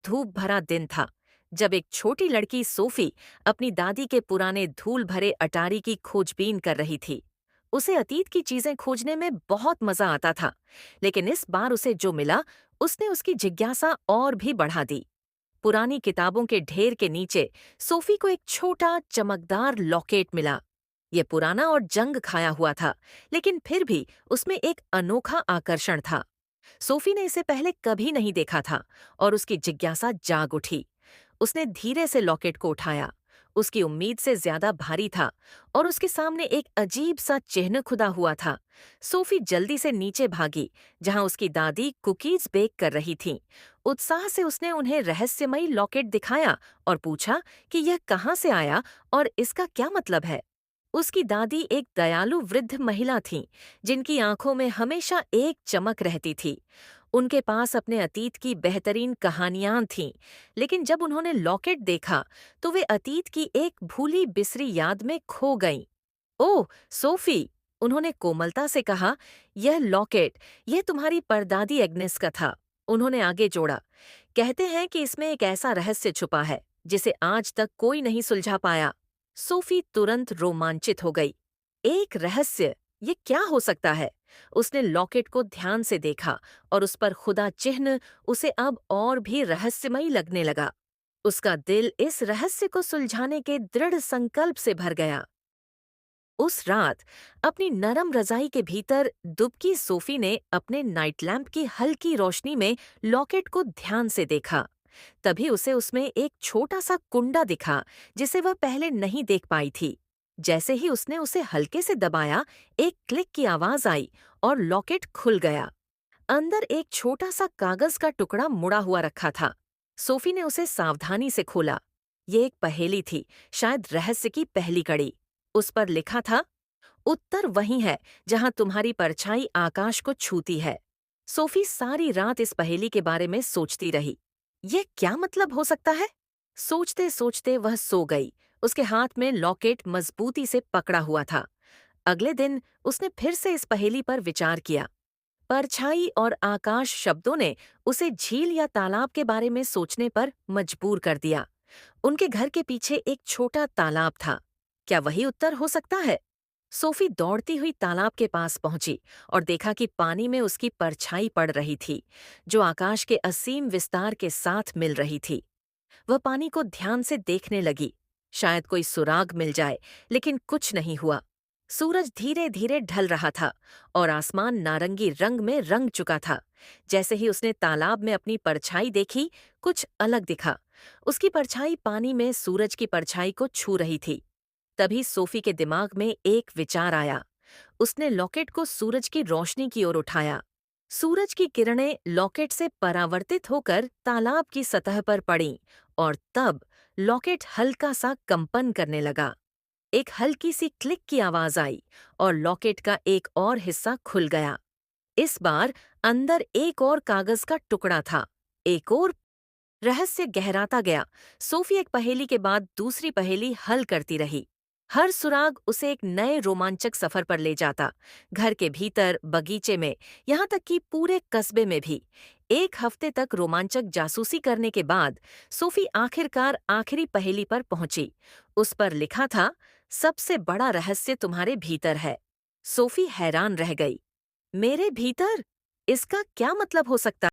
धूप भरा दिन था जब एक छोटी लड़की सोफी अपनी दादी के पुराने धूल भरे अटारी की खोजबीन कर रही थी। उसे अतीत की चीजें खोजने में बहुत मजा आता था, लेकिन इस बार उसे जो मिला उसने उसकी जिज्ञासा और भी बढ़ा दी। पुरानी किताबों के ढेर के नीचे सोफी को एक छोटा चमकदार लॉकेट मिला। ये पुराना और जंग खाया हुआ था, लेकिन फिर भी उसमें एक अनोखा आकर्षण था। सोफी ने इसे पहले कभी नहीं देखा था और उसकी जिज्ञासा जाग उठी। उसने धीरे से लॉकेट को उठाया। उसकी उम्मीद से ज्यादा भारी था और उसके सामने एक अजीब सा चिन्ह खुदा हुआ था। सोफी जल्दी से नीचे भागी, जहां उसकी दादी कुकीज बेक कर रही थीं। उत्साह से उसने उन्हें रहस्यमयी लॉकेट दिखाया और पूछा कि यह कहाँ से आया और इसका क्या मतलब है। उसकी दादी एक दयालु वृद्ध महिला थीं, जिनकी आंखों में हमेशा एक चमक रहती थी। उनके पास अपने अतीत की बेहतरीन कहानियां थीं, लेकिन जब उन्होंने लॉकेट देखा तो वे अतीत की एक भूली बिसरी याद में खो गईं। ओह, सोफी, उन्होंने कोमलता से कहा, यह लॉकेट, यह तुम्हारी परदादी एग्नेस का था। उन्होंने आगे जोड़ा, कहते हैं कि इसमें एक ऐसा रहस्य छुपा है जिसे आज तक कोई नहीं सुलझा पाया। सोफी तुरंत रोमांचित हो गई। एक रहस्य, ये क्या हो सकता है? उसने लॉकेट को ध्यान से देखा और उस पर खुदा चिन्ह उसे अब और भी रहस्यमयी लगने लगा। उसका दिल इस रहस्य को सुलझाने के दृढ़ संकल्प से भर गया। उस रात अपनी नरम रजाई के भीतर दुबकी सोफी ने अपने नाइट लैम्प की हल्की रोशनी में लॉकेट को ध्यान से देखा। तभी उसे उसमें एक छोटा सा कुंडा दिखा, जिसे वह पहले नहीं देख पाई थी। जैसे ही उसने उसे हल्के से दबाया, एक क्लिक की आवाज आई और लॉकेट खुल गया। अंदर एक छोटा सा कागज का टुकड़ा मुड़ा हुआ रखा था। सोफी ने उसे सावधानी से खोला। ये एक पहेली थी, शायद रहस्य की पहली कड़ी। उस पर लिखा था, उत्तर वही है जहां तुम्हारी परछाई आकाश को छूती है। सोफी सारी रात इस पहेली के बारे में सोचती रही। ये क्या मतलब हो सकता है? सोचते सोचते वह सो गई। उसके हाथ में लॉकेट मजबूती से पकड़ा हुआ था। अगले दिन उसने फिर से इस पहेली पर विचार किया। परछाई और आकाश शब्दों ने उसे झील या तालाब के बारे में सोचने पर मजबूर कर दिया। उनके घर के पीछे एक छोटा तालाब था। क्या वही उत्तर हो सकता है? सोफी दौड़ती हुई तालाब के पास पहुंची और देखा कि पानी में उसकी परछाई पड़ रही थी, जो आकाश के असीम विस्तार के साथ मिल रही थी। वह पानी को ध्यान से देखने लगी, शायद कोई सुराग मिल जाए, लेकिन कुछ नहीं हुआ। सूरज धीरे धीरे ढल रहा था और आसमान नारंगी रंग में रंग चुका था। जैसे ही उसने तालाब में अपनी परछाई देखी, कुछ अलग दिखा। उसकी परछाई पानी में सूरज की परछाई को छू रही थी। तभी सोफी के दिमाग में एक विचार आया। उसने लॉकेट को सूरज की रोशनी की ओर उठाया। सूरज की किरणें लॉकेट से परावर्तित होकर तालाब की सतह पर पड़ीं और तब लॉकेट हल्का सा कंपन करने लगा। एक हल्की सी क्लिक की आवाज आई और लॉकेट का एक और हिस्सा खुल गया। इस बार अंदर एक और कागज का टुकड़ा था। एक और रहस्य गहराता गया। सोफी एक पहेली के बाद दूसरी पहेली हल करती रही। हर सुराग उसे एक नए रोमांचक सफर पर ले जाता। घर के भीतर, बगीचे में, यहाँ तक कि पूरे कस्बे में भी। एक हफ्ते तक रोमांचक जासूसी करने के बाद सोफी आखिरकार आखिरी पहेली पर पहुंची। उस पर लिखा था, सबसे बड़ा रहस्य तुम्हारे भीतर है। सोफी हैरान रह गई। मेरे भीतर? इसका क्या मतलब हो सकता